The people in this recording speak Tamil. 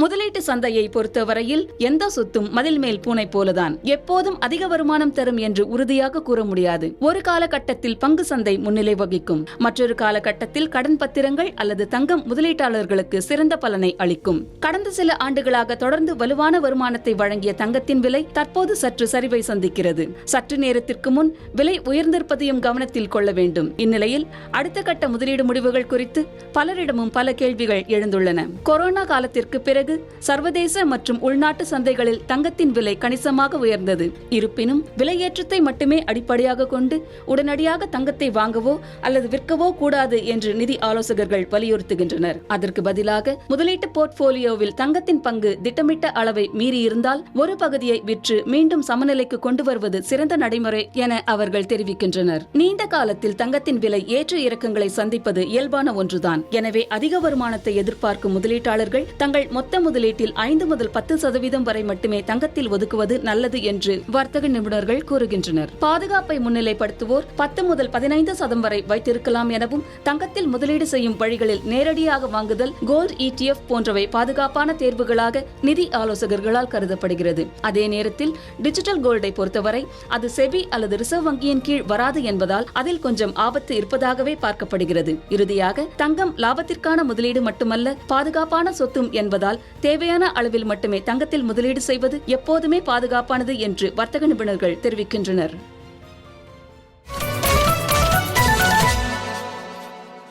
முதலீட்டு சந்தையை பொறுத்தவரையில் எந்த சொத்தும் மதில் மேல் பூனை போலதான், எப்போதும் அதிக வருமானம் தரும் என்று உறுதியாக கூற முடியாது. ஒரு காலகட்டத்தில் பங்கு சந்தை முன்னிலை வகிக்கும், மற்றொரு காலகட்டத்தில் கடன் பத்திரங்கள் அல்லது தங்கம் முதலீட்டாளர்களுக்கு சிறந்த பலனை அளிக்கும். கடந்த சில ஆண்டுகளாக தொடர்ந்து வலுவான வருமானத்தை வழங்கிய தங்கத்தின் விலை தற்போது சற்று சரிவை சந்திக்கிறது. சற்று நேரத்திற்கு முன் விலை உயர்ந்திருப்பதையும் கவனத்தில் கொள்ள வேண்டும். இந்நிலையில் அடுத்த கட்ட முதலீடு முடிவுகள் குறித்து பலரிடமும் பல கேள்விகள் எழுந்துள்ளன. கொரோனா காலத்திற்கு பிறகு சர்வதேச மற்றும் உள்நாட்டு சந்தைகளில் தங்கத்தின் விலை கணிசமாக உயர்ந்தது. இருப்பினும் விலையேற்றத்தை மட்டுமே அடிப்படையாக கொண்டு உடனடியாக தங்கத்தை வாங்கவோ அல்லது விற்கவோ கூடாது என்று நிதி ஆலோசகர்கள் வலியுறுத்துகின்றனர். அதற்கு பதிலாக முதலீட்டு போர்ட்போலியோவில் தங்கத்தின் பங்கு திட்டமிட்ட அளவை மீறியிருந்தால் ஒரு பகுதியை விற்று மீண்டும் சமநிலைக்கு கொண்டு வருவது சிறந்த நடைமுறை என அவர்கள் தெரிவிக்கின்றனர். நீண்ட காலத்தில் தங்கத்தின் விலை ஏற்ற இறக்கங்களை சந்திப்பது இயல்பான ஒன்றுதான். எனவே அதிக வருமானத்தை எதிர்பார்க்கும் முதலீட்டாளர்கள் தங்கள் மொத்த முதலீட்டில் 5 முதல் 10% வரை மட்டுமே தங்கத்தில் ஒதுக்குவது நல்லது என்று வர்த்தக நிபுணர்கள் கூறுகின்றனர். பாதுகாப்பை முன்னிலைப்படுத்துவோர் 10 முதல் 15% வரை வைத்திருக்கலாம் எனவும், தங்கத்தில் முதலீடு செய்யும் வழிகளில் நேரடியாக வாங்குதல், கோல்ட் ETF போன்றவை பாதுகாப்பான தேர்வுகளாக நிதி ஆலோசகர்களால் கருதப்படுகிறது. அதே நேரத்தில் டிஜிட்டல் கோல்டை பொறுத்தவரை அது செபி அல்லது ரிசர்வ் வங்கியின் கீழ் வராது என்பதால் அதில் கொஞ்சம் ஆபத்து இருப்பதாகவே பார்க்கப்படுகிறது. இறுதியாக தங்கம் லாபத்திற்கான முதலீடு மட்டுமல்ல, பாதுகாப்பான சொத்தும் என்பதால் தேவையான அளவில் மட்டுமே தங்கத்தில் முதலீடு செய்வது எப்போதுமே பாதுகாப்பானது என்று வர்த்தக நிபுணர்கள் தெரிவிக்கின்றனர்.